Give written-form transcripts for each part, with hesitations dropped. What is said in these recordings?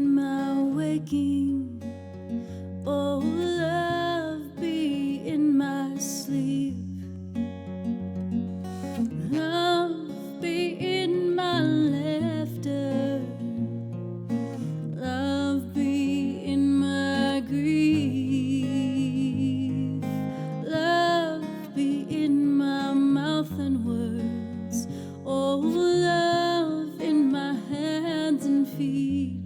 in my waking. Oh, love be in my sleep. Love be in my laughter. Love be in my grief. Love be in my mouth and words. Oh, love in my hands and feet.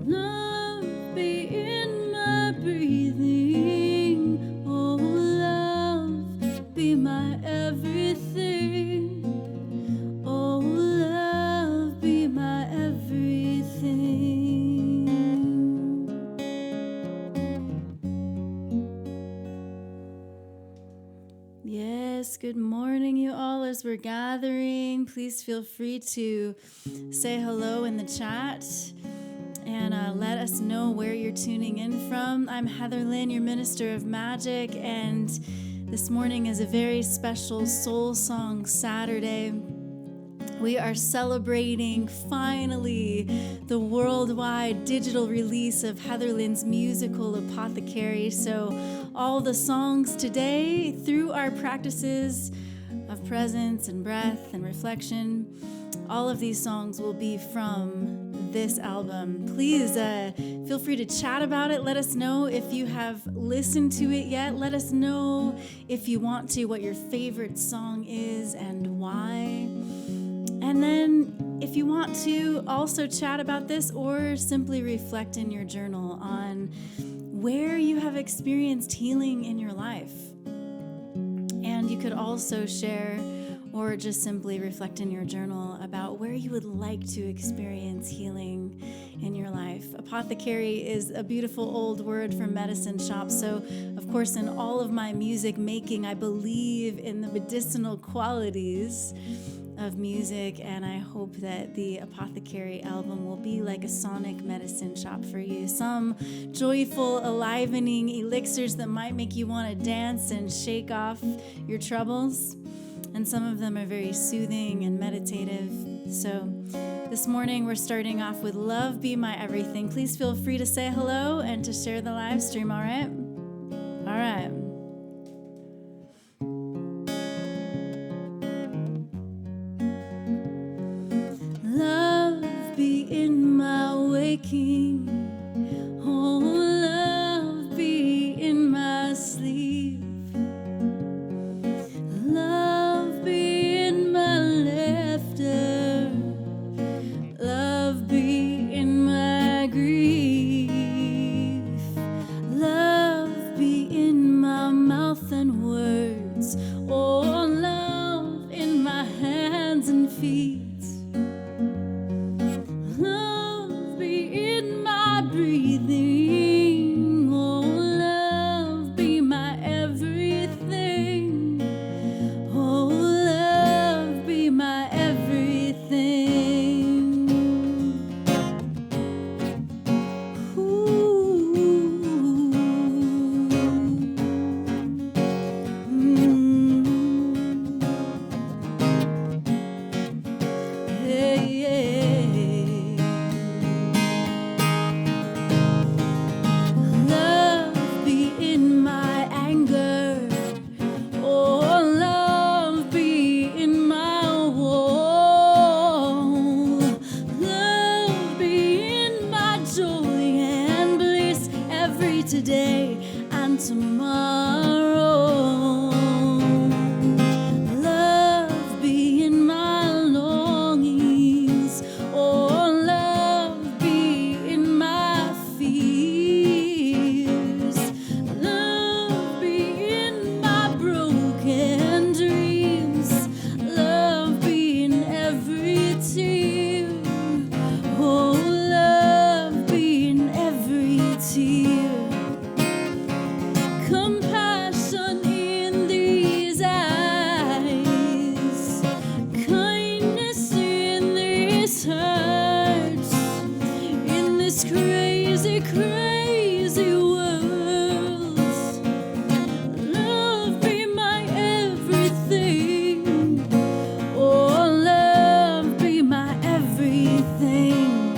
Love be in my breathing. Oh, love be my everything. Oh, love be my everything. Yes, good morning, you all, as we're gathering. Please feel free to say hello in the chat and let us know where you're tuning in from. I'm Heatherlyn, your minister of magic, and this morning is a very special Soul Song Saturday. We are celebrating, finally, the worldwide digital release of Heatherlyn's musical Apothecary. So all the songs today, through our practices of presence and breath and reflection, all of these songs will be from this album. Please feel free to chat about it. Let us know if you have listened to it yet. Let us know if you want to, what your favorite song is and why. And then if you want to also chat about this or simply reflect in your journal on where you have experienced healing in your life. And you could also share or just simply reflect in your journal about where you would like to experience healing in your life. Apothecary is a beautiful old word for medicine shop. So, of course, in all of my music making, I believe in the medicinal qualities of music, and I hope that the Apothecary album will be like a sonic medicine shop for you. Some joyful, enlivening elixirs that might make you want to dance and shake off your troubles, and some of them are very soothing and meditative. So this morning we're starting off with Love Be My Everything. Please feel free to say hello and to share the live stream, all right? All right. Love be in my waking. Oh, love be in my sleep. Love be in my laughter. Love be in my grief. Love be in my mouth and words. Oh, love in my hands and feet. Love be in my breathing. Oh, love be my everything. Oh, love be my everything. Ooh. Hey, yeah. Love be in my anger. Oh, love be in my woe. Love be in my joy and bliss every today and tomorrow. Love be in my longings. Oh, love be in my fears. Love be in my broken dreams. Love be in every tear. Oh, love be in every tear. Compassion in these eyes. Kindness in these hearts. In this crazy, crazy world. Love be my everything. Oh, love be my everything.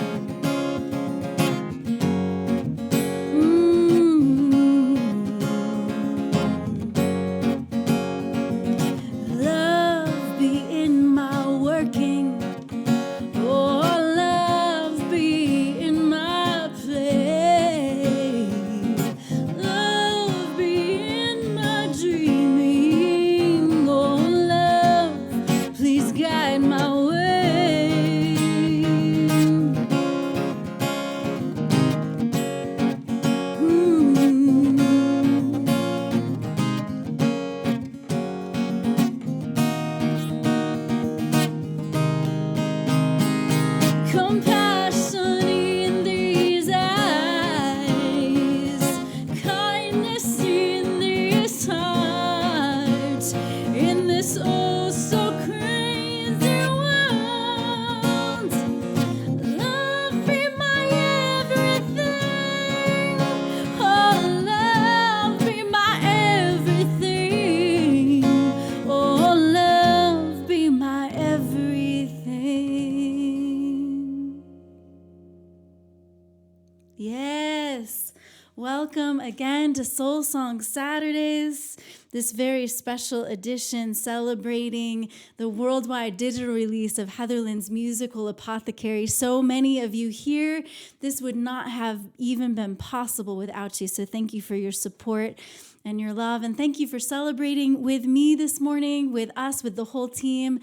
Yes. Welcome again to Soul Song Saturdays, this very special edition celebrating the worldwide digital release of Heatherlyn's musical Apothecary. So many of you here, this would not have even been possible without you. So thank you for your support and your love. And thank you for celebrating with me this morning, with us, with the whole team,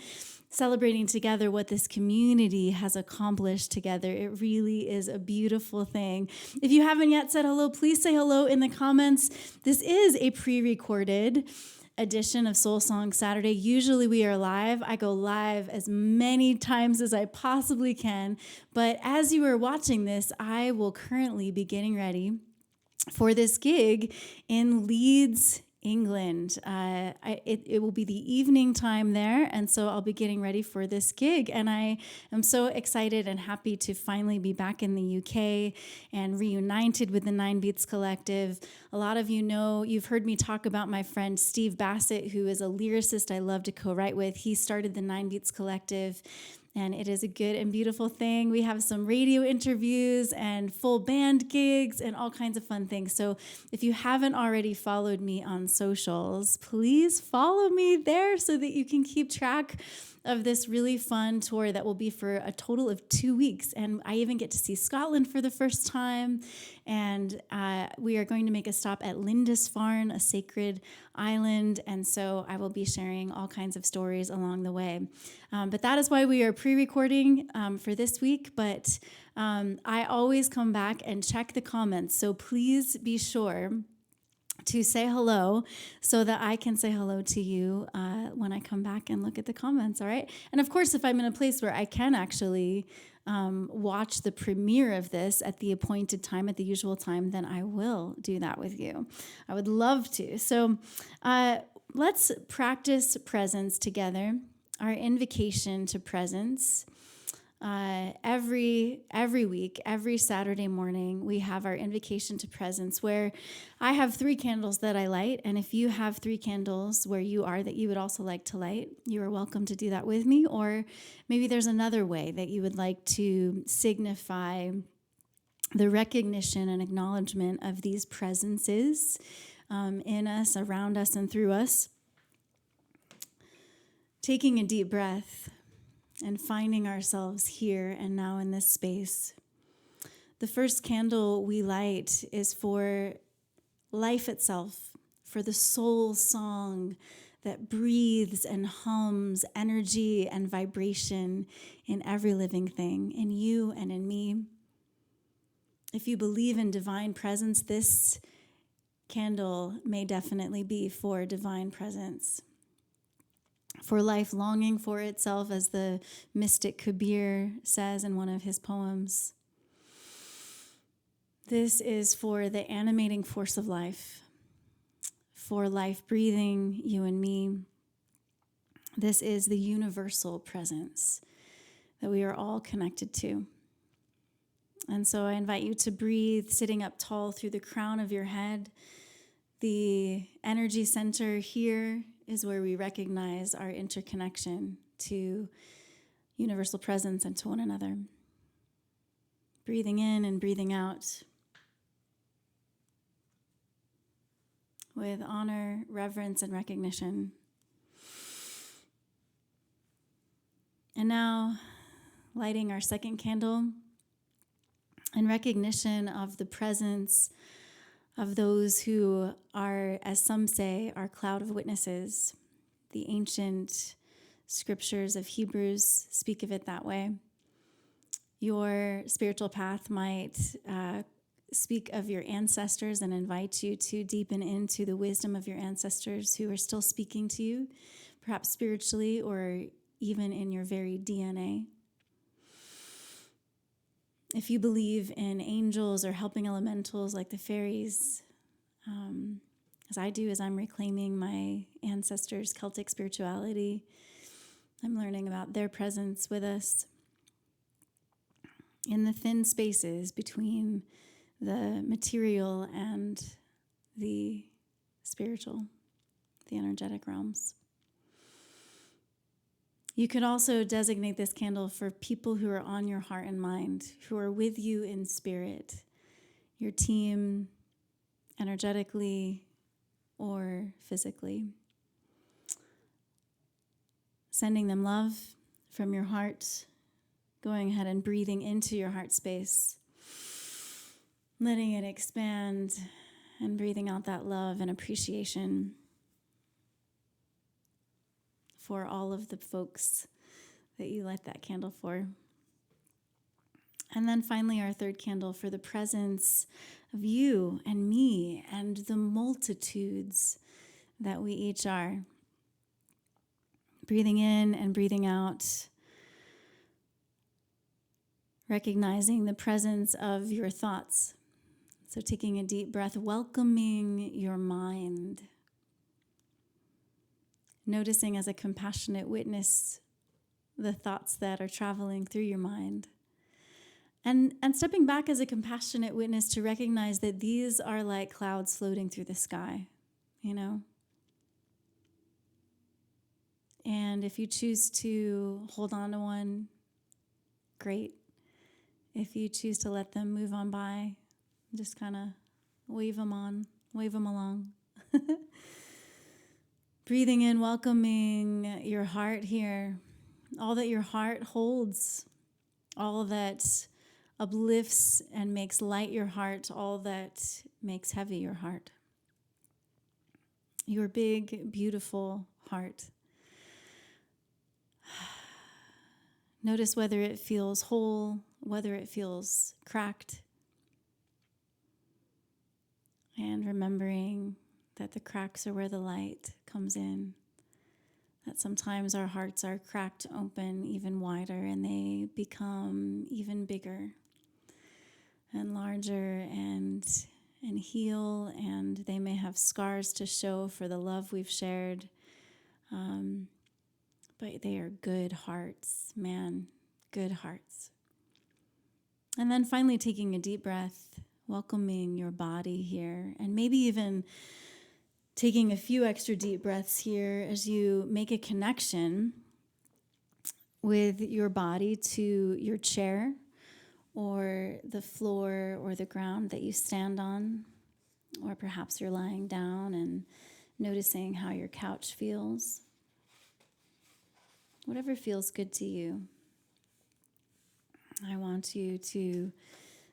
celebrating together what this community has accomplished together. It really is a beautiful thing. If you haven't yet said hello, please say hello in the comments. This is a pre-recorded edition of Soul Song Saturday. Usually we are live. I go live as many times as I possibly can. But as you are watching this, I will currently be getting ready for this gig in Leeds, England. It will be the evening time there, and so I'll be getting ready for this gig, and I am so excited and happy to finally be back in the UK and reunited with the Nine Beats Collective. A lot of you know, you've heard me talk about my friend Steve Bassett, who is a lyricist I love to co-write with. He started the Nine Beats Collective, and it is a good and beautiful thing. We have some radio interviews and full band gigs and all kinds of fun things. So if you haven't already followed me on socials, please follow me there so that you can keep track of this really fun tour that will be for a total of 2 weeks. And I even get to see Scotland for the first time. And we are going to make a stop at Lindisfarne, a sacred island. And so I will be sharing all kinds of stories along the way. But that is why we are pre-recording for this week. But I always come back and check the comments. So please be sure to say hello so that I can say hello to you when I come back and look at the comments, all right? And of course, if I'm in a place where I can actually watch the premiere of this at the appointed time, at the usual time, then I will do that with you. I would love to. So let's practice presence together, our invocation to presence. Every week, every Saturday morning, we have our invocation to presence where I have 3 candles that I light. And if you have 3 candles where you are that you would also like to light, you are welcome to do that with me. Or maybe there's another way that you would like to signify the recognition and acknowledgement of these presences in us, around us, and through us. Taking a deep breath and finding ourselves here and now in this space. The first candle we light is for life itself, for the soul song that breathes and hums energy and vibration in every living thing, in you and in me. If you believe in divine presence, this candle may definitely be for divine presence. For life longing for itself, as the mystic Kabir says in one of his poems. This is for the animating force of life, for life breathing you and me. This is the universal presence that we are all connected to. And so I invite you to breathe sitting up tall through the crown of your head. The energy center here is where we recognize our interconnection to universal presence and to one another. Breathing in and breathing out with honor, reverence, and recognition. And now, lighting our second candle in recognition of the presence of those who are, as some say, our cloud of witnesses. The ancient scriptures of Hebrews speak of it that way. Your spiritual path might speak of your ancestors and invite you to deepen into the wisdom of your ancestors who are still speaking to you, perhaps spiritually or even in your very DNA. If you believe in angels or helping elementals like the fairies, as I do, as I'm reclaiming my ancestors' Celtic spirituality, I'm learning about their presence with us in the thin spaces between the material and the spiritual, the energetic realms. You could also designate this candle for people who are on your heart and mind, who are with you in spirit, your team energetically or physically. Sending them love from your heart, going ahead and breathing into your heart space, letting it expand and breathing out that love and appreciation for all of the folks that you light that candle for. And then finally, our third candle for the presence of you and me and the multitudes that we each are. Breathing in and breathing out, recognizing the presence of your thoughts. So taking a deep breath, welcoming your mind. Noticing as a compassionate witness the thoughts that are traveling through your mind. And stepping back as a compassionate witness to recognize that these are like clouds floating through the sky, you know? And if you choose to hold on to one, great. If you choose to let them move on by, just kind of wave them along. Breathing in, welcoming your heart here, all that your heart holds, all that uplifts and makes light your heart, all that makes heavy your heart. Your big, beautiful heart. Notice whether it feels whole, whether it feels cracked. And remembering that the cracks are where the light comes in. That sometimes our hearts are cracked open even wider and they become even bigger and larger and heal, and they may have scars to show for the love we've shared. But they are good hearts, man, good hearts. And then finally taking a deep breath, welcoming your body here, and maybe even taking a few extra deep breaths here as you make a connection with your body to your chair or the floor or the ground that you stand on, or perhaps you're lying down and noticing how your couch feels. Whatever feels good to you. I want you to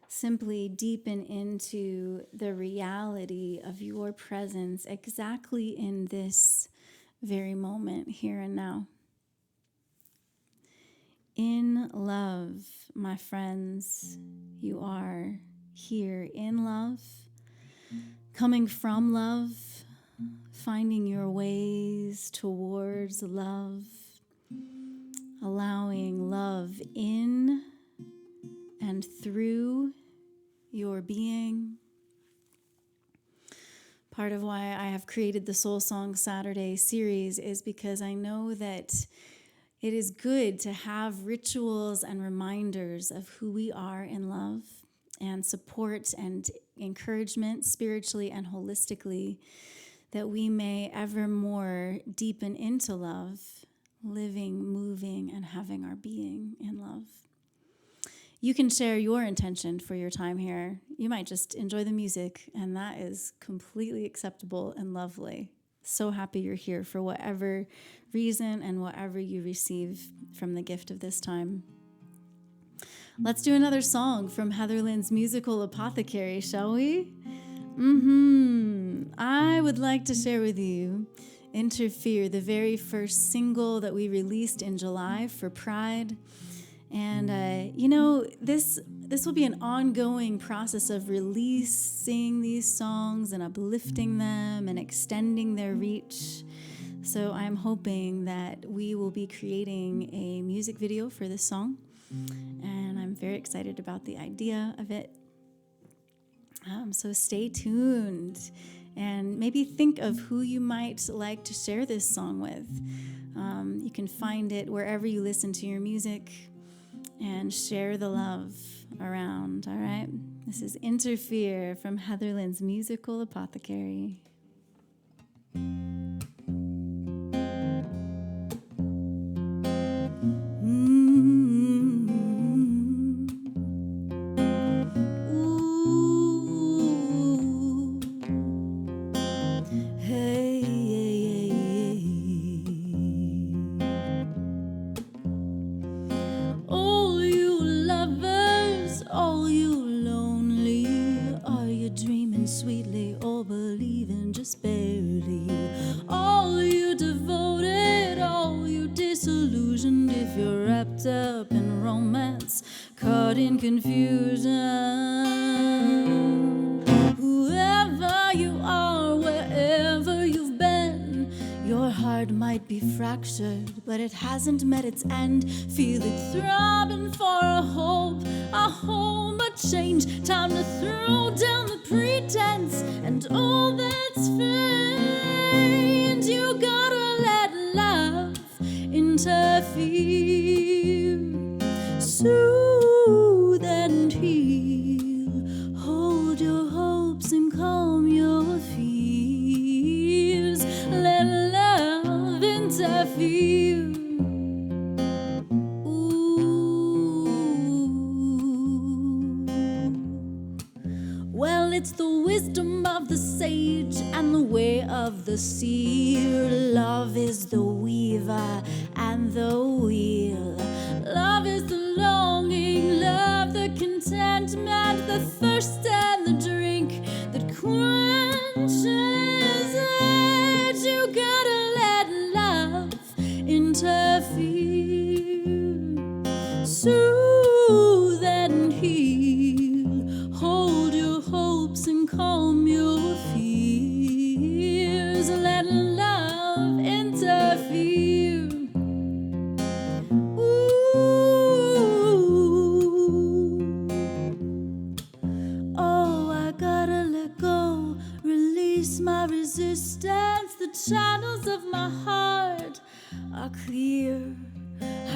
simply deepen into the reality of your presence exactly in this very moment, here and now. In love, my friends, you are here in love, coming from love, finding your ways towards love, allowing love in and through your being. Part of why I have created the Soul Song Saturday series is because I know that it is good to have rituals and reminders of who we are in love, and support and encouragement spiritually and holistically, that we may ever more deepen into love, living, moving, and having our being in love. You can share your intention for your time here. You might just enjoy the music, and that is completely acceptable and lovely. So happy you're here for whatever reason and whatever you receive from the gift of this time. Let's do another song from Heatherlyn's musical Apothecary, shall we? I would like to share with you Interfere, the very first single that we released in July for Pride. And, this will be an ongoing process of releasing these songs and uplifting them and extending their reach. So I'm hoping that we will be creating a music video for this song. And I'm very excited about the idea of it. So stay tuned and maybe think of who you might like to share this song with. You can find it wherever you listen to your music. And share the love around, all right? This is Interfere from Heatherlyn's musical Apothecary. Ooh. in confusion. Whoever you are, wherever you've been, your heart might be fractured, but it hasn't met its end. Feel it throbbing for a hope, a change. Time to throw down the pretense and all that's feigned. You gotta let love interfere, soothe and heal. Hold your hopes and calm your fears. Let love interfere. Well, it's the wisdom of the sage and the way of the seer. Love is the weaver and the wheel. Love is the longing, love the contentment, the thirst and the drink that quenches it. You gotta let love interfere, soothe and heal. Hold your hopes and calm your fears. Let love interfere. Oh, I gotta let go, release my resistance. The channels of my heart are clear.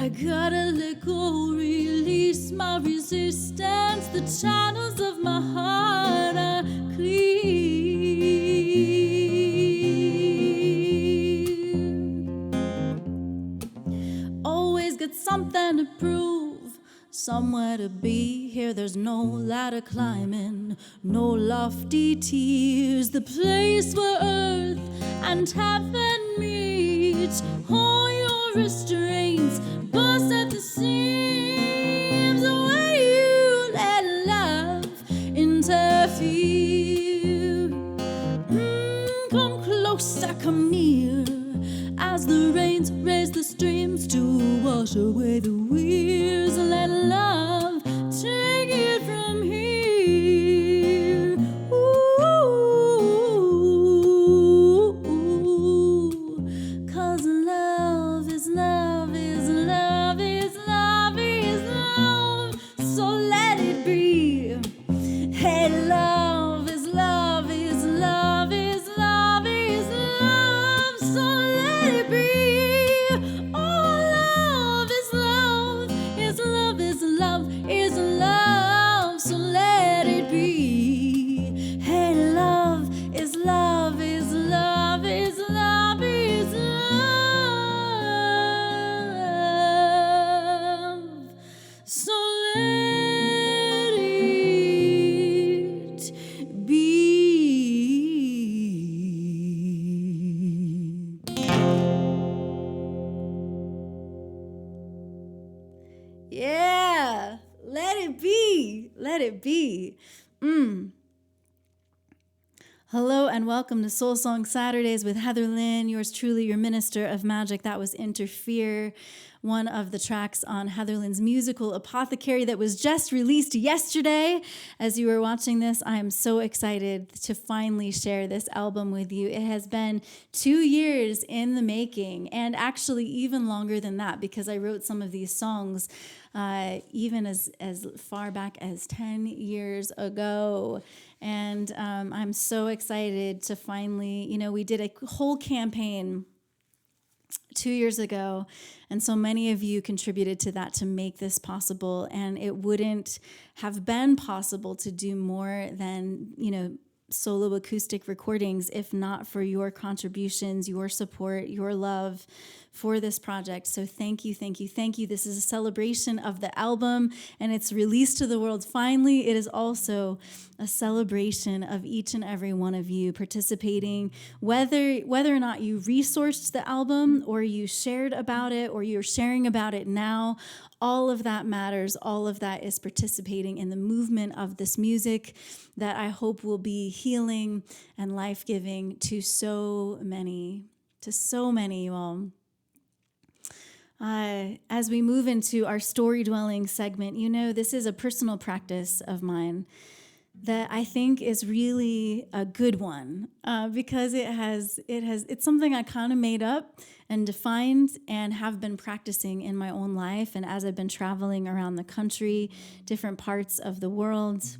I gotta let go, release my resistance. The channels of my heart are clear. Always got something to prove, somewhere to be. Here there's no ladder climbing, no lofty tiers. The place where earth and heaven meet. All your restraints bust at the seams. When you let love interfere, come closer, come near, as the rains raise the streams to wash away the weeds. Let love take it from here. Ooh, 'cause love is love is love is love is love. So let it be. Hey, love is love is love is love is love. So let it be. Oh, love is love is love is love is love. So let it be. Hey, love is love is love is love is love. So let it be. Yeah, let it be. Let it be. Hello and welcome to Soul Song Saturdays with Heatherlyn, yours truly, your minister of magic. That was Interfere, one of the tracks on Heatherlyn's musical Apothecary that was just released yesterday. As you were watching this, I am so excited to finally share this album with you. It has been 2 years in the making, and actually even longer than that, because I wrote some of these songs even as far back as 10 years ago. And I'm so excited to finally, we did a whole campaign 2 years ago, and so many of you contributed to that to make this possible, and it wouldn't have been possible to do more than, solo acoustic recordings if not for your contributions, your support, your love for this project. So thank you, thank you, thank you. This is a celebration of the album, and it's released to the world finally. It is also a celebration of each and every one of you participating, whether or not you resourced the album or you shared about it or you're sharing about it now. All of that matters. All of that is participating in the movement of this music that I hope will be healing and life-giving to so many, you all. As we move into our Storydwelling segment, this is a personal practice of mine that I think is really a good one, because it's something I kind of made up and defined and have been practicing in my own life. And as I've been traveling around the country, different parts of the world,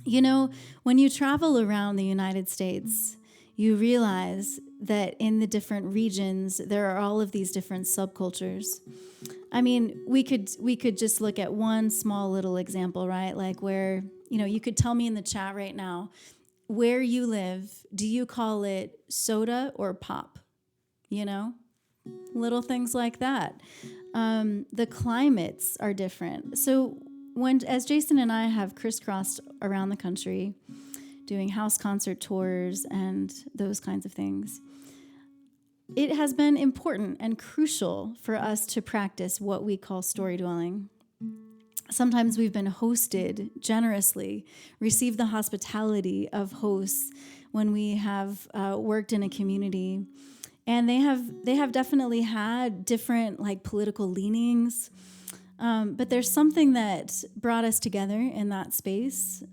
when you travel around the United States, you realize that in the different regions, there are all of these different subcultures. I mean, we could just look at one small little example, right? Like where, you could tell me in the chat right now, where you live, do you call it soda or pop? Little things like that. The climates are different. So as Jason and I have crisscrossed around the country, doing house concert tours and those kinds of things, it has been important and crucial for us to practice what we call story dwelling. Sometimes we've been hosted generously, received the hospitality of hosts when we have worked in a community. And they have definitely had different political leanings, but there's something that brought us together in that space.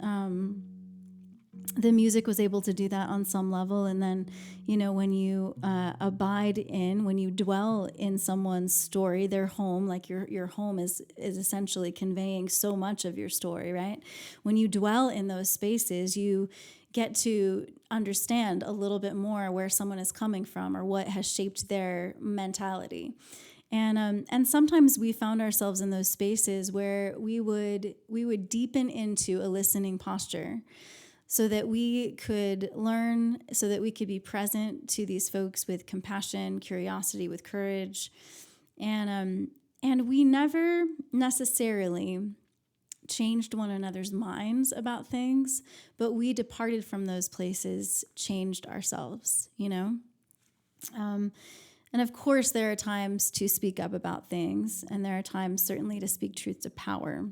The music was able to do that on some level. And then, when you when you dwell in someone's story, their home, like your home is essentially conveying so much of your story, right? When you dwell in those spaces, you get to understand a little bit more where someone is coming from or what has shaped their mentality. And sometimes we found ourselves in those spaces where we would deepen into a listening posture, so that we could learn, so that we could be present to these folks with compassion, curiosity, with courage. And we never necessarily changed one another's minds about things, but we departed from those places, changed ourselves, And of course, there are times to speak up about things, and there are times certainly to speak truth to power.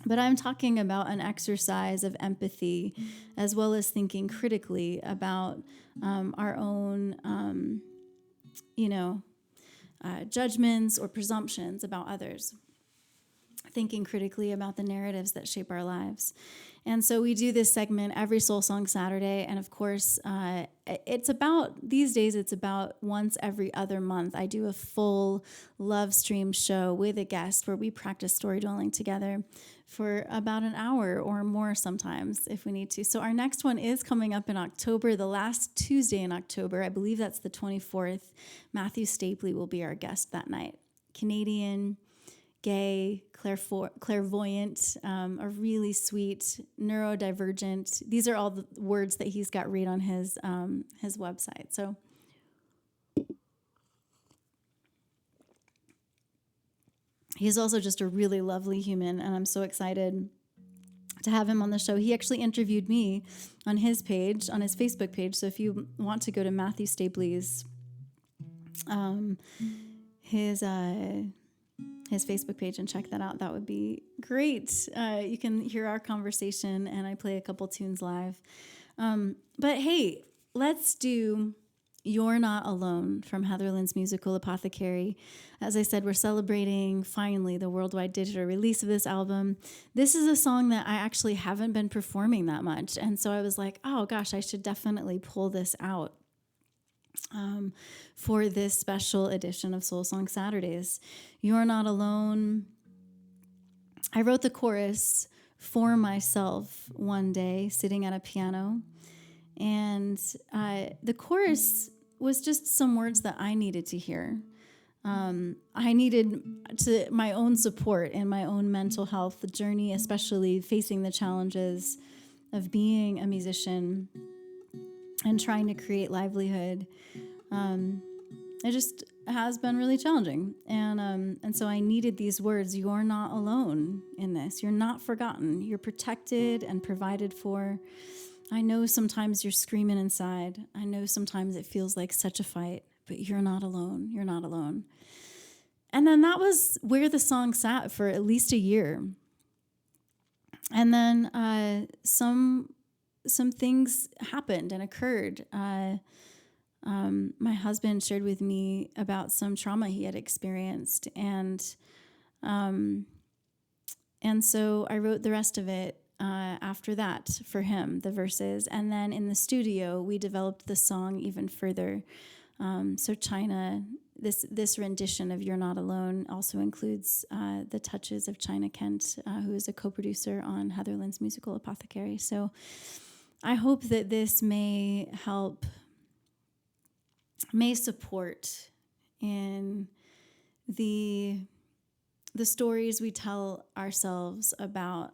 But I'm talking about an exercise of empathy, as well as thinking critically about our own, judgments or presumptions about others. Thinking critically about the narratives that shape our lives. And so we do this segment every Soul Song Saturday. And of course, these days, it's about once every other month. I do a full love stream show with a guest where we practice story dwelling together for about an hour or more sometimes if we need to. So our next one is coming up in October, the last Tuesday in October. I believe that's the 24th. Matthew Stapley will be our guest that night. Canadian, gay, clairvoyant, a really sweet, neurodivergent. These are all the words that he's got right on his website. So he's also just a really lovely human, and I'm so excited to have him on the show. He actually interviewed me on his page, on his Facebook page. So if you want to go to Matthew Stapley's his Facebook page and check that out, that would be great. You can hear our conversation, and I play a couple tunes live. But hey, let's do You're Not Alone from Heatherlyn's musical Apothecary. As I said, we're celebrating finally the worldwide digital release of this album. This is a song that I actually haven't been performing that much, and so I was like, oh gosh, I should definitely pull this out for this special edition of Soul Song Saturdays. You're Not Alone. I wrote the chorus for myself one day sitting at a piano, and the chorus was just some words that I needed to hear. I needed my own support in my own mental health journey, especially facing the challenges of being a musician and trying to create livelihood. It just has been really challenging. And so I needed these words. You're not alone in this. You're not forgotten. You're protected and provided for. I know sometimes you're screaming inside. I know sometimes it feels like such a fight, but you're not alone. You're not alone. And then that was where the song sat for at least a year. And then some things happened and occurred. my husband shared with me about some trauma he had experienced, and so I wrote the rest of it after that for him, the verses, and then in the studio we developed the song even further. So China, this rendition of "You're Not Alone" also includes the touches of China Kent, who is a co-producer on Heatherlyn's musical Apothecary. So I hope that this may support in the stories we tell ourselves about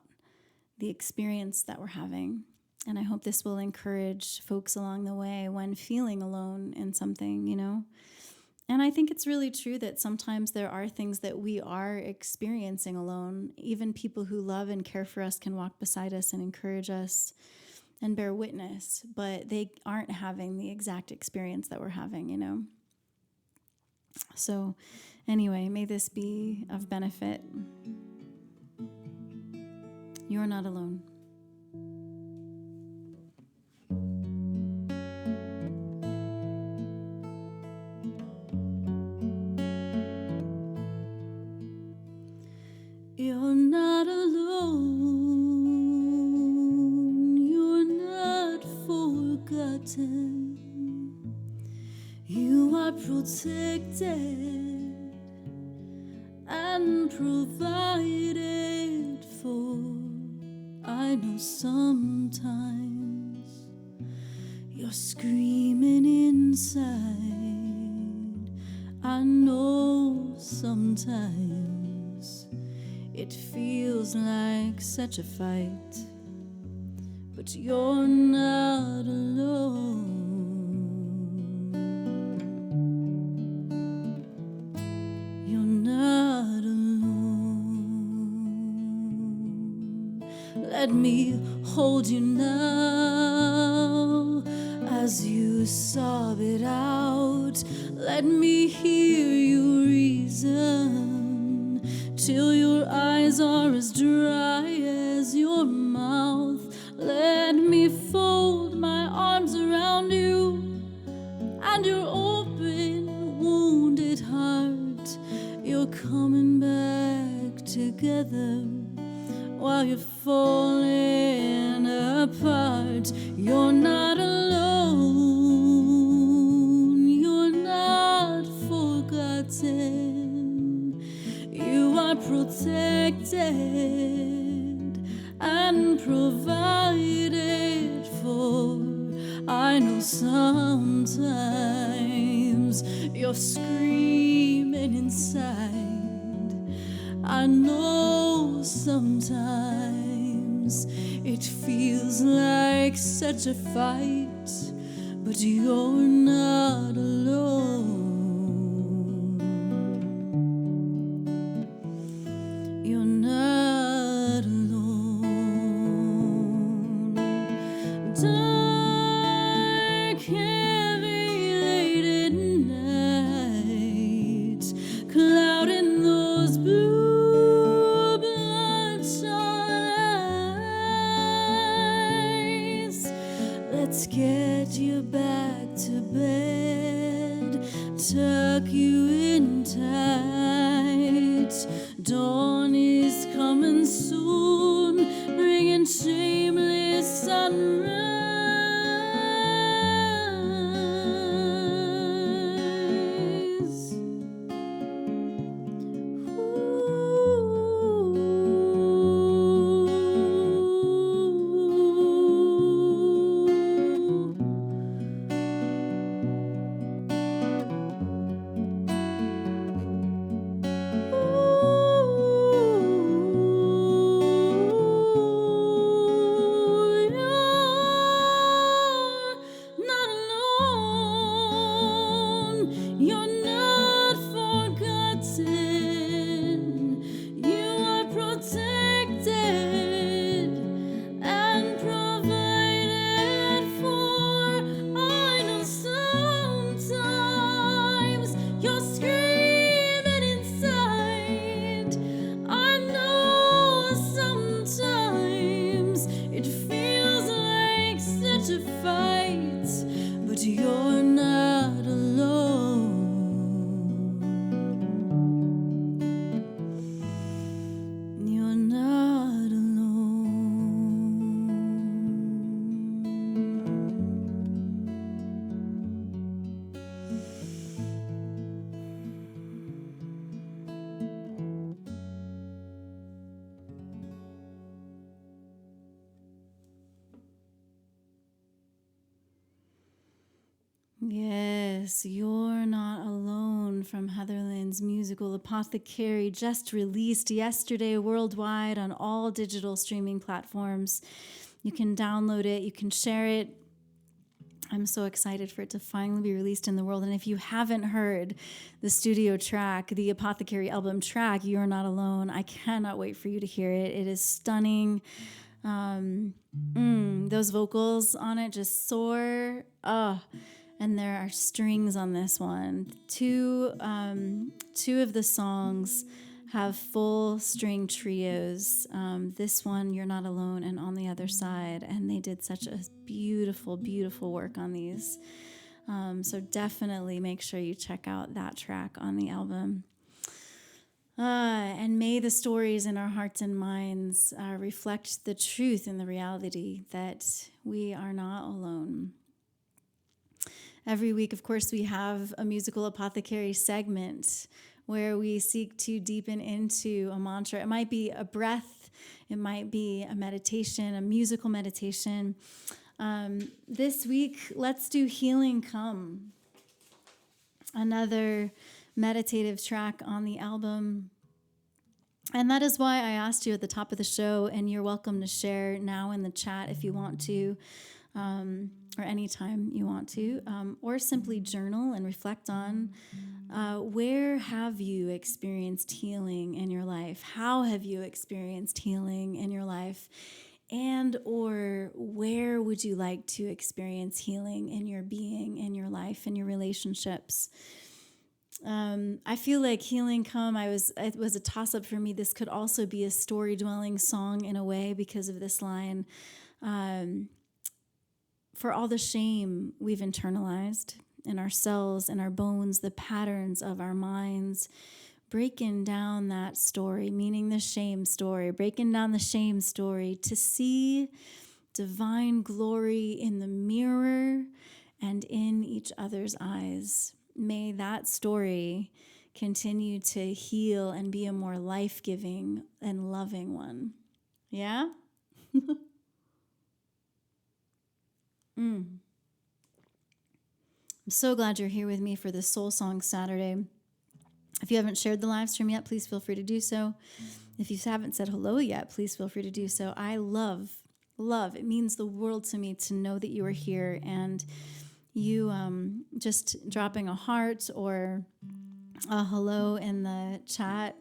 the experience that we're having. And I hope this will encourage folks along the way when feeling alone in something, And I think it's really true that sometimes there are things that we are experiencing alone. Even people who love and care for us can walk beside us and encourage us and bear witness, but they aren't having the exact experience that we're having, So anyway, may this be of benefit. You're not alone. You're not alone. You're not forgotten. You are protected and provided for. I know sometimes you're screaming inside. I know sometimes it feels like such a fight, but you're not alone. You're not alone. Let me hold you now as you sob it out. Let me hear you reason till your eyes are as dry as your mouth. Let me fold my arms around you and your open, wounded heart. You're coming back together while you're falling apart. You're not alone. You're not forgotten. You are protected and provided for. I know sometimes you're screaming inside. I know sometimes it feels like such a fight, but you're not alone. You're not alone. Dark, heavy, late at night, clouding those blue bloodshot eyes. Let's get you back to bed, tuck you in tight. Dawn is coming soon, bringing shameless sunrise. Yes, You're Not Alone from Heatherlyn's musical Apothecary, just released yesterday worldwide on all digital streaming platforms. You can download it, you can share it. I'm so excited for it to finally be released in the world. And if you haven't heard the studio track, the Apothecary album track, You're Not Alone, I cannot wait for you to hear it. It is stunning. Those vocals on it just soar. And there are strings on this one. Two of the songs have full string trios. This one, You're Not Alone, and On the Other Side. And they did such a beautiful, beautiful work on these. So definitely make sure you check out that track on the album. And may the stories in our hearts and minds reflect the truth and the reality that we are not alone. Every week, of course, we have a musical apothecary segment where we seek to deepen into a mantra. It might be a breath, it might be a meditation, a musical meditation. This week, let's do Healing Come, another meditative track on the album. And that is why I asked you at the top of the show, and you're welcome to share now in the chat if you want to, or anytime you want to, or simply journal and reflect on where have you experienced healing in your life? How have you experienced healing in your life? And or where would you like to experience healing in your being, in your life, in your relationships? I feel like Healing Come, it was a toss-up for me. This could also be a Storydwelling song in a way because of this line. For all the shame we've internalized in ourselves and our bones, the patterns of our minds, breaking down that story, meaning the shame story, breaking down the shame story to see divine glory in the mirror and in each other's eyes. May that story continue to heal and be a more life-giving and loving one. Yeah? I'm so glad you're here with me for this Soul Song Saturday. If you haven't shared the live stream yet, please feel free to do so. If you haven't said hello yet, please feel free to do so. I love, it means the world to me to know that you are here, and you just dropping a heart or a hello in the chat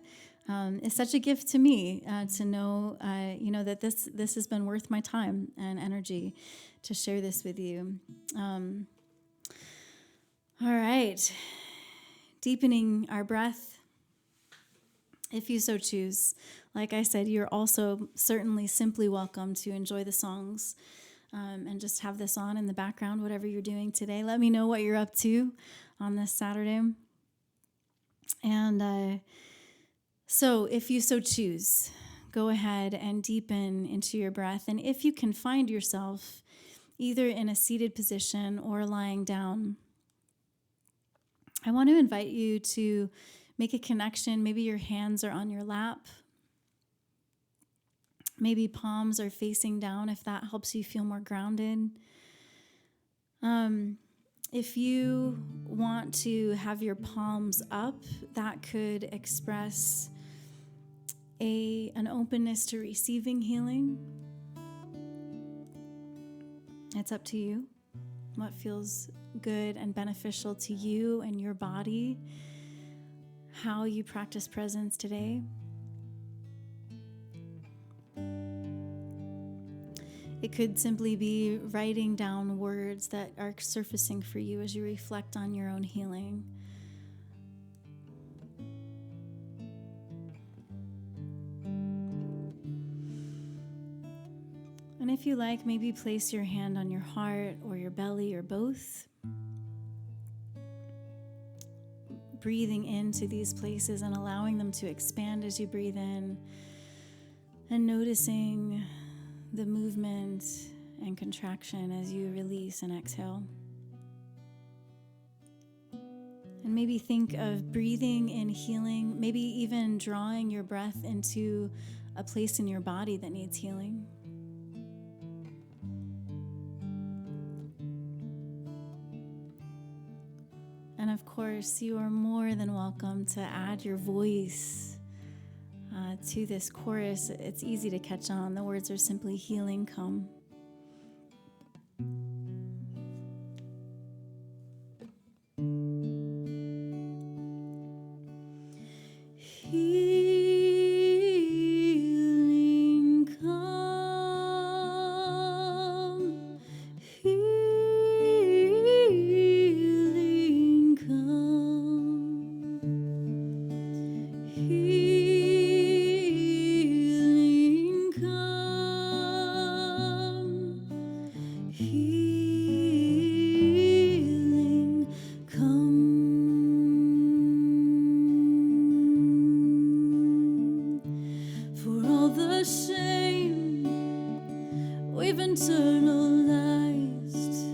is such a gift to me to know, that this has been worth my time and energy to share this with you. All right. Deepening our breath, if you so choose. Like I said, you're also certainly simply welcome to enjoy the songs and just have this on in the background, whatever you're doing today. Let me know what you're up to on this Saturday. And so if you so choose, go ahead and deepen into your breath. And if you can find yourself either in a seated position or lying down, I want to invite you to make a connection. Maybe your hands are on your lap. Maybe palms are facing down if that helps you feel more grounded. If you want to have your palms up, that could express an openness to receiving healing. It's up to you. What feels good and beneficial to you and your body, how you practice presence today. It could simply be writing down words that are surfacing for you as you reflect on your own healing. And if you like, maybe place your hand on your heart or your belly or both. Breathing into these places and allowing them to expand as you breathe in, and noticing the movement and contraction as you release and exhale. And maybe think of breathing in healing, maybe even drawing your breath into a place in your body that needs healing. And of course, you are more than welcome to add your voice to this chorus. It's easy to catch on. The words are simply healing come. Healing come, healing come, healing come, healing come. For all the shame we've internalized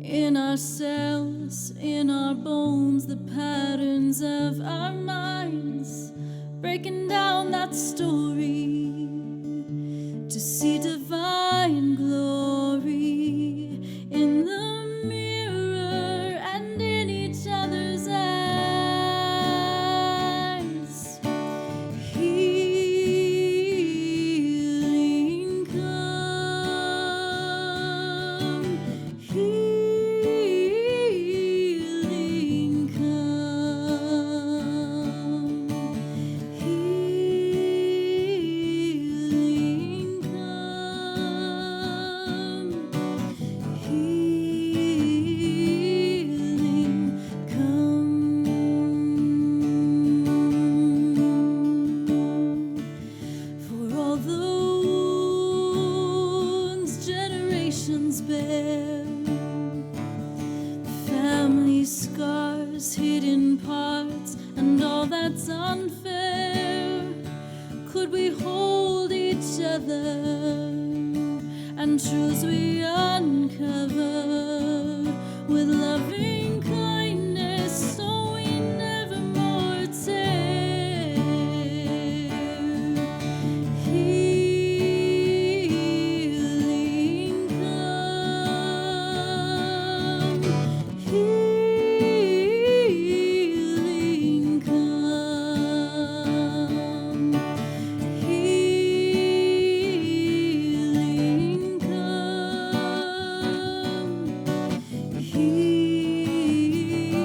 in ourselves, in our bones, the patterns of our minds, breaking down that story to see divine glory in the mirror and in each other's eyes. Healing come, healing come, healing come, healing come. For all the wounds generations bear, family scars, hidden parts, and all that's unfair, could we hold each other and truths we uncover with loving kindness so we never more tear. Healing come, healing come, healing come, healing come.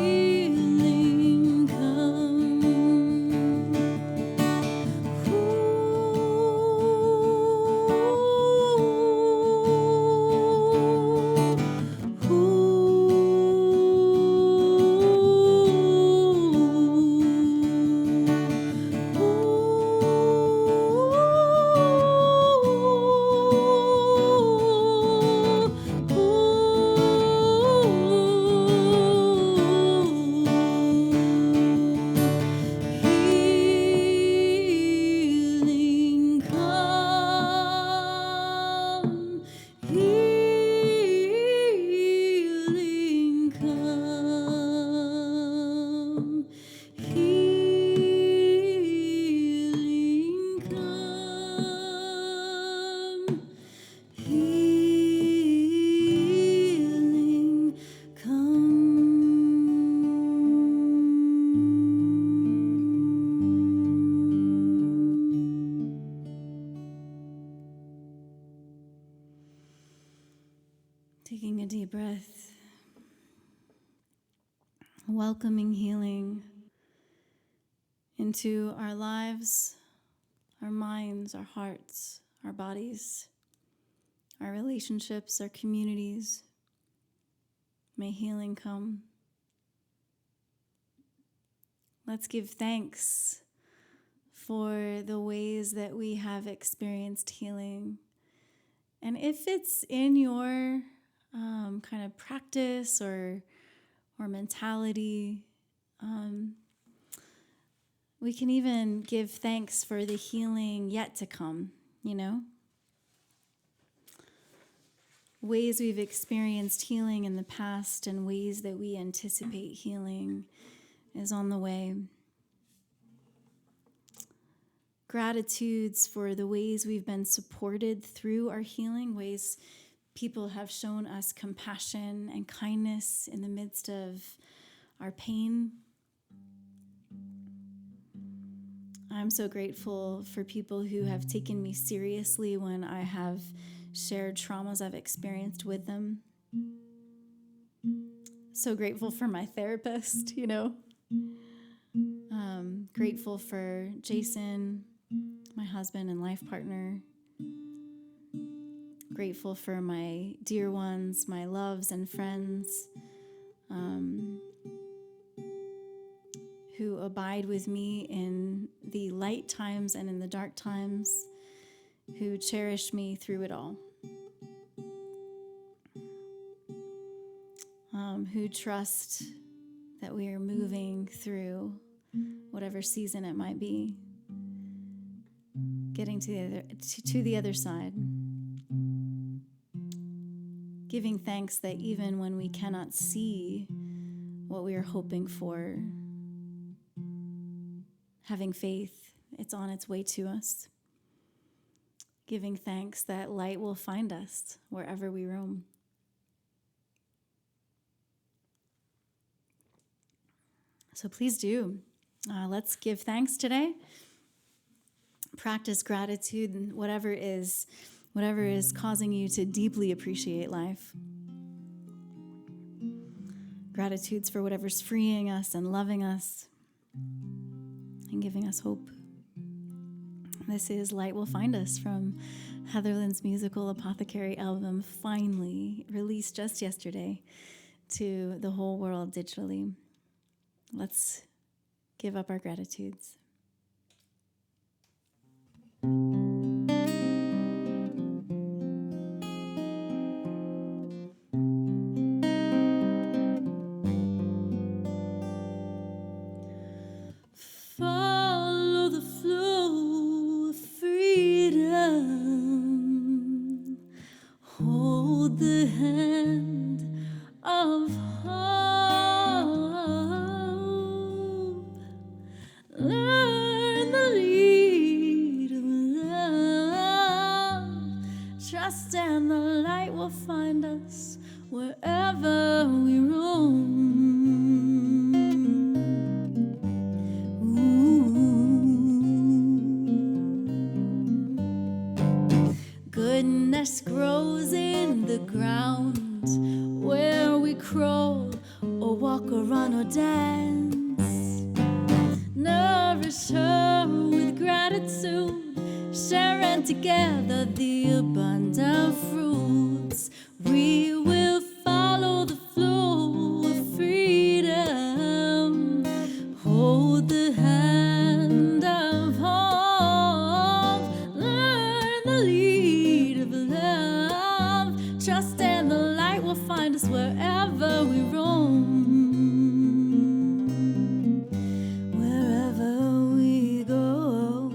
Healing come, healing come, healing come, healing come. Taking a deep breath, welcoming healing into our lives, our minds, our hearts, our bodies, our relationships, our communities. May healing come. Let's give thanks for the ways that we have experienced healing. And if it's in your kind of practice or mentality, we can even give thanks for the healing yet to come, ways we've experienced healing in the past and ways that we anticipate healing is on the way. Gratitudes for the ways we've been supported through our healing, ways people have shown us compassion and kindness in the midst of our pain. I'm so grateful for people who have taken me seriously when I have shared traumas I've experienced with them. So grateful for my therapist, Grateful for Jason, my husband and life partner. Grateful for my dear ones, my loves and friends, who abide with me in the light times and in the dark times, who cherish me through it all, who trust that we are moving through whatever season it might be, getting to the other side, giving thanks that even when we cannot see what we are hoping for, having faith, it's on its way to us. Giving thanks that light will find us wherever we roam. So please do. Let's give thanks today. Practice gratitude and whatever is causing you to deeply appreciate life. Gratitudes for whatever's freeing us and loving us and giving us hope. This is Light Will Find Us from Heatherlyn's musical Apothecary album, finally released just yesterday to the whole world digitally. Let's give up our gratitudes. Follow the flow of freedom. Hold the hand of hope. Learn the lead of love. Trust and the light will find us wherever we roam. Goodness grows in the ground where we crawl or walk or run or dance. Nourish her with gratitude, sharing together the abundant fruits. We will follow the flow of freedom. Hold the hand of hope. Learn the lead of love. Trust and the light will find us wherever we roam. Wherever we go.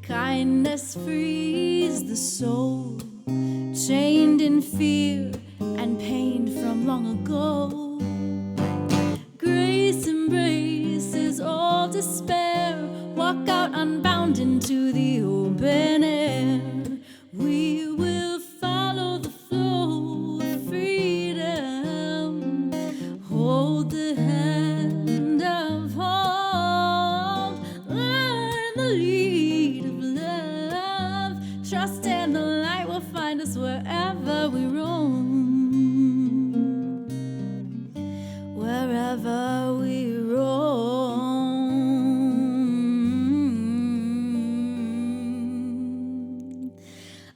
Kindness frees the soul, chained in fear and pain from long ago. Grace embraces all despair. Walk out unbound into the open air. We will follow the flow of freedom. Hold the hand of hope. Learn the lead of love. Trust and the light will find us wherever we roam. Wherever we roam.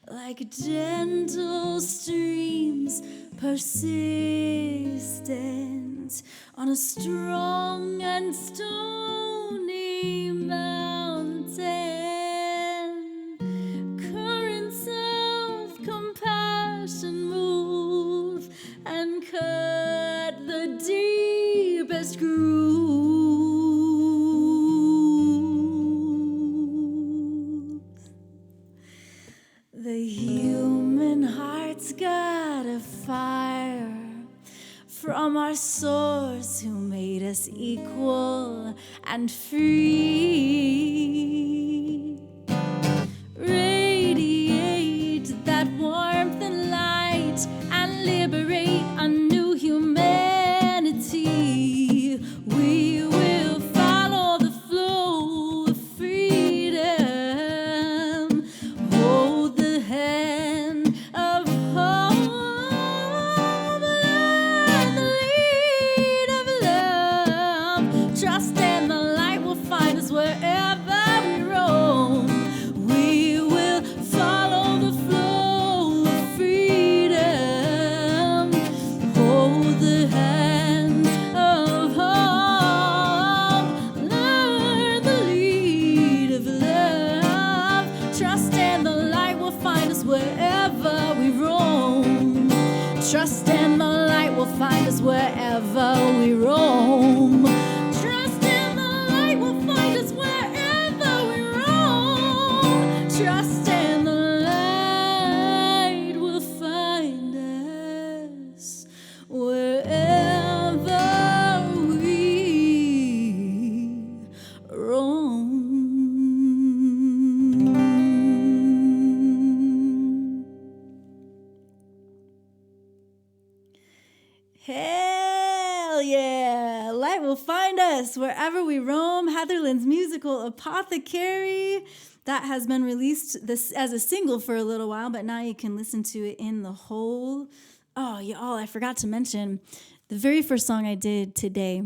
Like gentle streams persistent on a strong and stony mountain. Currents of compassion move and cut the deepest grooves. The human heart's got a fire from our source who made us equal and free. Radiate that warmth and light and liberate a new humanity. and the light will find us wherever we roam. Trust and the light will find us wherever we roam. Trust and the light will find us wherever we roam. Trust and the light will find us wherever we roam. Hell yeah! Light will find us wherever we roam. Heatherlyn's musical Apothecary. That has been released this as a single for a little while, but now you can listen to it in the whole. Oh, y'all, I forgot to mention, the very first song I did today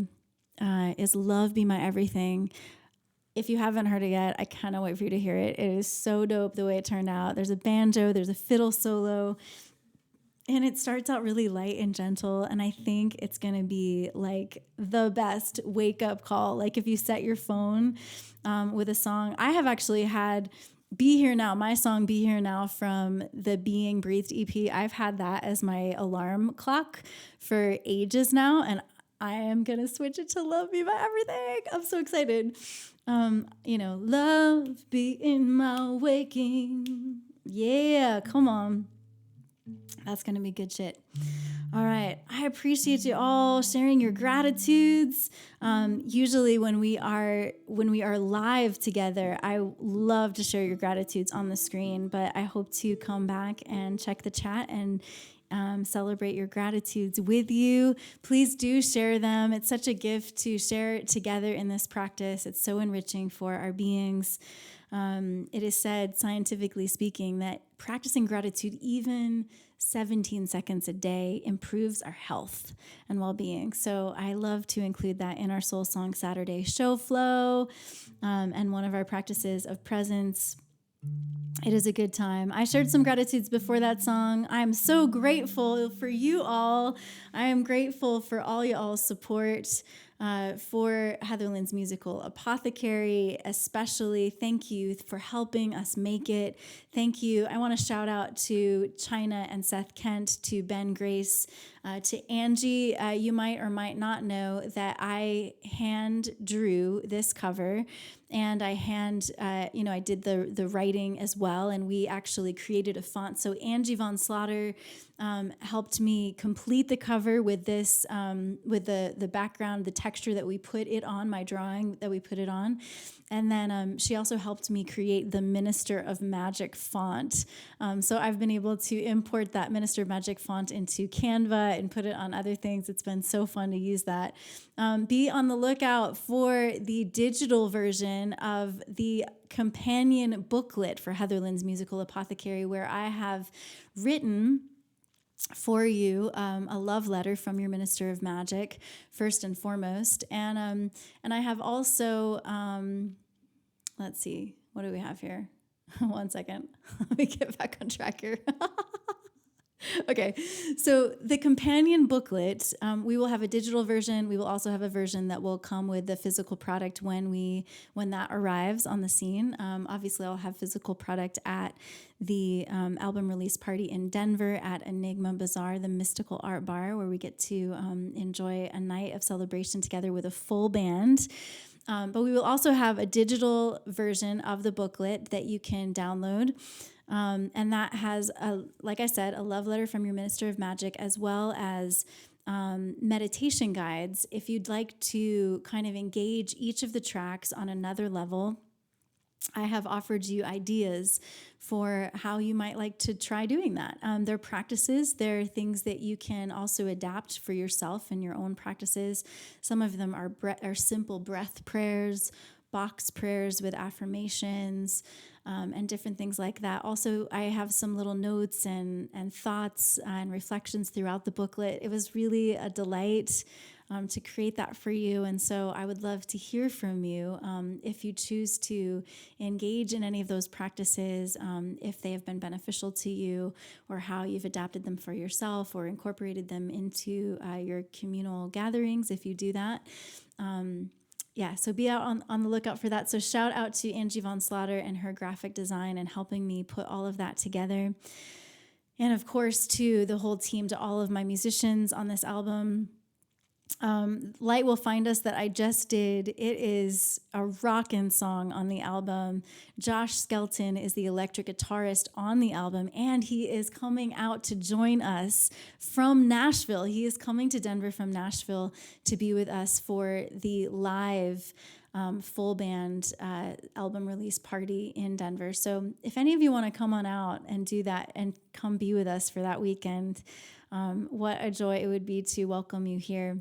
is Love Be My Everything. If you haven't heard it yet, I cannot wait for you to hear it. It is so dope the way it turned out. There's a banjo, there's a fiddle solo, and it starts out really light and gentle, and I think it's going to be like the best wake-up call. Like if you set your phone with a song. I have actually had Be Here Now, my song Be Here Now from the Being Breathed EP. I've had that as my alarm clock for ages now, and I am going to switch it to Love Be My Everything. I'm so excited. Love be in my waking. Yeah, come on. That's going to be good shit. All right. I appreciate you all sharing your gratitudes. Usually when we are live together, I love to share your gratitudes on the screen, but I hope to come back and check the chat and celebrate your gratitudes with you. Please do share them. It's such a gift to share it together in this practice. It's so enriching for our beings. It is said, scientifically speaking, that practicing gratitude even 17 seconds a day improves our health and well-being. So I love to include that in our Soul Song Saturday show flow, and one of our practices of presence. It is a good time. I shared some gratitudes before that song. I'm so grateful for you all. I am grateful for all y'all's support for Heatherlyn's musical Apothecary, especially. Thank you for helping us make it. Thank you. I want to shout out to China and Seth Kent, to Ben Grace, to Angie. You might or might not know that I hand drew this cover, and I I did the writing as well, and we actually created a font. So Angie Von Slaughter helped me complete the cover with this, with the background, the texture that we put it on, my drawing that we put it on. And then she also helped me create the Minister of Magic font. So I've been able to import that Minister of Magic font into Canva and put it on other things. It's been so fun to use that. Be on the lookout for the digital version of the companion booklet for Heatherlyn's musical Apothecary, where I have written for you a love letter from your Minister of Magic, first and foremost. And I have also, let's see, what do we have here? 1 second. Let me get back on track here. Okay, so the companion booklet, we will have a digital version. We will also have a version that will come with the physical product when that arrives on the scene. Obviously, I'll have physical product at the album release party in Denver at Enigma Bazaar, the mystical art bar, where we get to enjoy a night of celebration together with a full band. But we will also have a digital version of the booklet that you can download. And that has, like I said, a love letter from your Minister of Magic, as well as meditation guides. If you'd like to kind of engage each of the tracks on another level, I have offered you ideas for how you might like to try doing that. They're practices. They're things that you can also adapt for yourself in your own practices. Some of them are simple breath prayers, box prayers with affirmations, and different things like that. Also, I have some little notes and thoughts and reflections throughout the booklet. It was really a delight to create that for you. And so I would love to hear from you if you choose to engage in any of those practices, if they have been beneficial to you, or how you've adapted them for yourself or incorporated them into your communal gatherings, if you do that. yeah, so be out on the lookout for that. So shout out to Angie Von Slaughter and her graphic design and helping me put all of that together. And of course, to the whole team, to all of my musicians on this album. Light Will Find Us that I just did. It is a rockin' song on the album. Josh Skelton is the electric guitarist on the album, and he is coming out to join us from Nashville. He is coming to Denver from Nashville to be with us for the live full band album release party in Denver. So if any of you want to come on out and do that and come be with us for that weekend, what a joy it would be to welcome you here.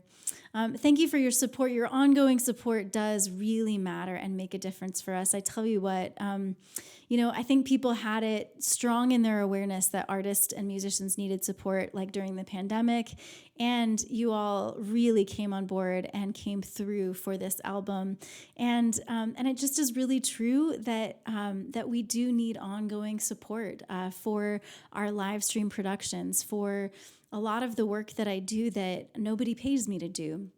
Thank you for your support. Your ongoing support does really matter and make a difference for us. I tell you what, I think people had it strong in their awareness that artists and musicians needed support, like during the pandemic, and you all really came on board and came through for this album. And it just is really true that we do need ongoing support for our live stream productions, for a lot of the work that I do that nobody pays me to do.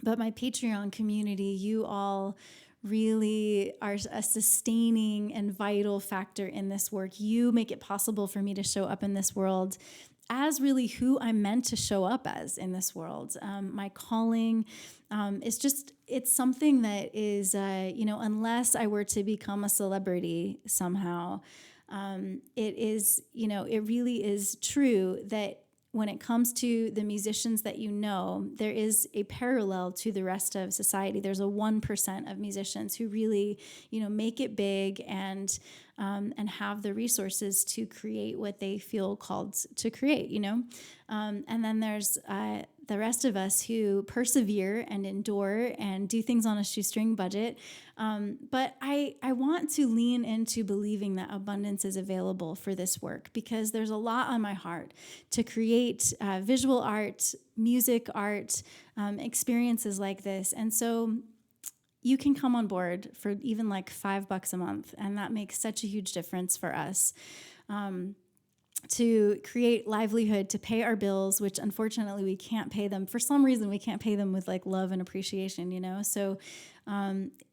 But my Patreon community, you all really are a sustaining and vital factor in this work. You make it possible for me to show up in this world as really who I'm meant to show up as in this world. My calling it's something that is, unless I were to become a celebrity somehow, it really is true that when it comes to the musicians that there is a parallel to the rest of society. There's a 1% of musicians who really, make it big and have the resources to create what they feel called to create, and then there's the rest of us who persevere and endure and do things on a shoestring budget. But I want to lean into believing that abundance is available for this work, because there's a lot on my heart to create visual art, music art, experiences like this. And so you can come on board for even like $5 a month, and that makes such a huge difference for us. To create livelihood, to pay our bills, which unfortunately we can't pay them. For some reason, we can't pay them with like love and appreciation, So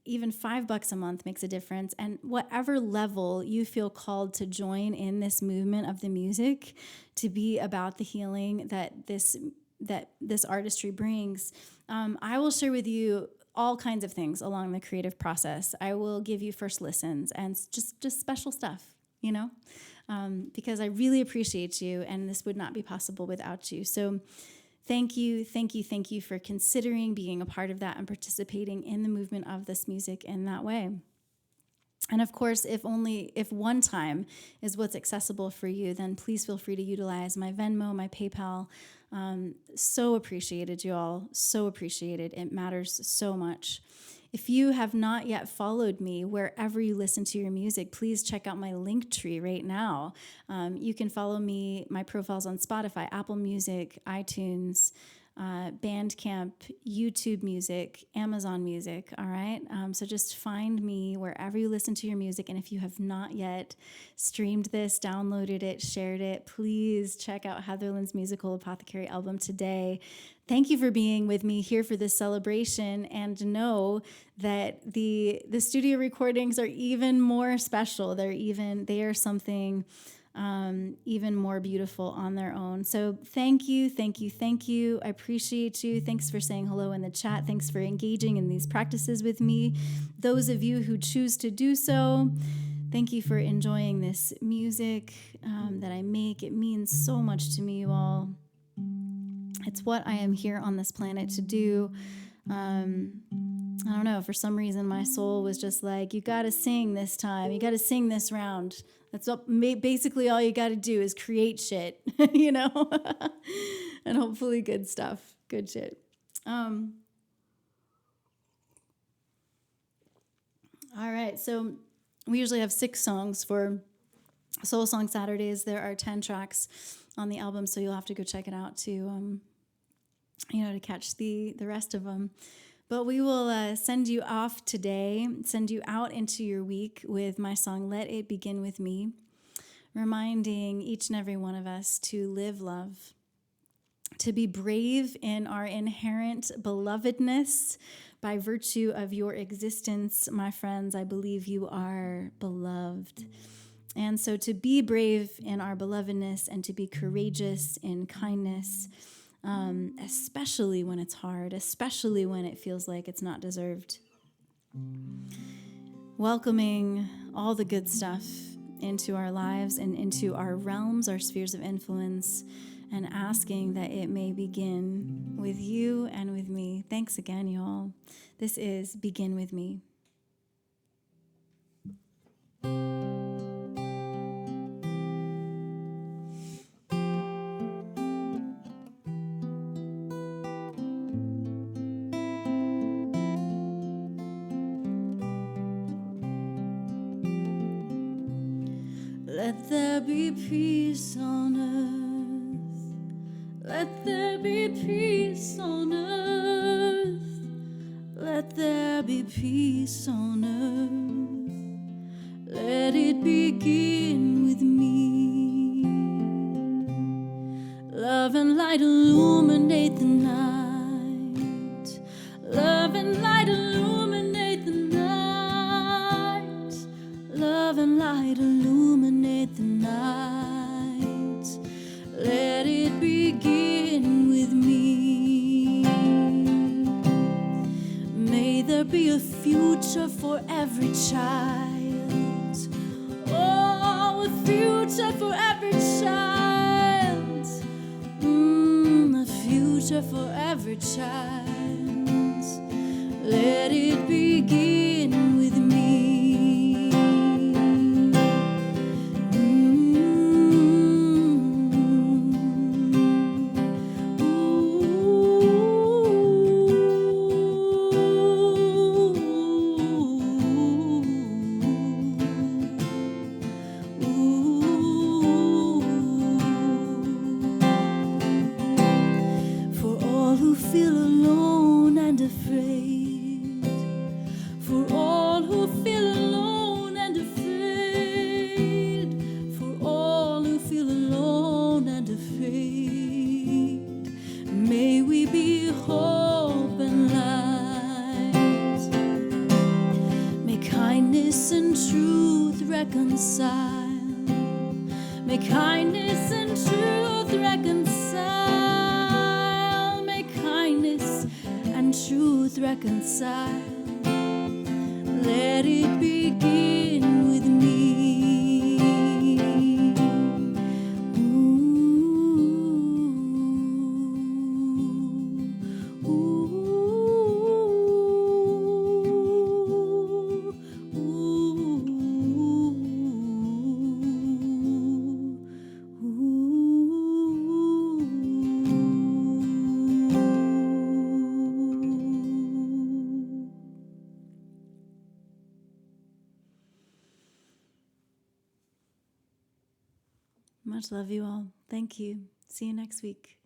even $5 a month makes a difference. And whatever level you feel called to join in this movement of the music, to be about the healing that this artistry brings, I will share with you all kinds of things along the creative process. I will give you first listens and just special stuff, because I really appreciate you, and this would not be possible without you. So thank you for considering being a part of that and participating in the movement of this music in that way. And of course, if one time is what's accessible for you, then please feel free to utilize my Venmo, my PayPal. So appreciated, you all. So appreciated. It matters so much. If you have not yet followed me wherever you listen to your music, please check out my link tree right now. You can follow me, my profiles on Spotify, Apple Music, iTunes, Bandcamp, YouTube Music, Amazon Music, all right? So just find me wherever you listen to your music. And if you have not yet streamed this, downloaded it, shared it, please check out Heatherlyn's musical Apothecary album today. Thank you for being with me here for this celebration, and know that the studio recordings are even more special. They are something even more beautiful on their own. So thank you. I appreciate you. Thanks for saying hello in the chat. Thanks for engaging in these practices with me. Those of you who choose to do so, thank you for enjoying this music that I make. It means so much to me, you all. It's what I am here on this planet to do. I don't know, for some reason my soul was just like, you got to sing this time. You got to sing this round. That's basically all you got to do is create shit, and hopefully good stuff, good shit. All right, so we usually have 6 songs for Soul Song Saturdays. There are 10 tracks on the album, so you'll have to go check it out to catch the rest of them. But we will send you off today, send you out into your week with my song, Let It Begin With Me, reminding each and every one of us to live love, to be brave in our inherent belovedness by virtue of your existence, my friends. I believe you are beloved. And so to be brave in our belovedness and to be courageous in kindness, especially when it's hard, especially when it feels like it's not deserved. Welcoming all the good stuff into our lives and into our realms, our spheres of influence, and asking that it may begin with you and with me. Thanks again, y'all. This is Begin With Me. Let there be peace on earth. Let there be peace on earth. Let there be peace on earth. Let it begin with me. Love and light illuminate the night. Love and light illuminate the night. Love and light illuminate the night. Let it begin with me. May there be a future for every child. Oh, a future for every child. A future for every child. Let it begin with me. May kindness and truth reconcile. May kindness and truth reconcile. Let it begin with me. Much love, you all. Thank you. See you next week.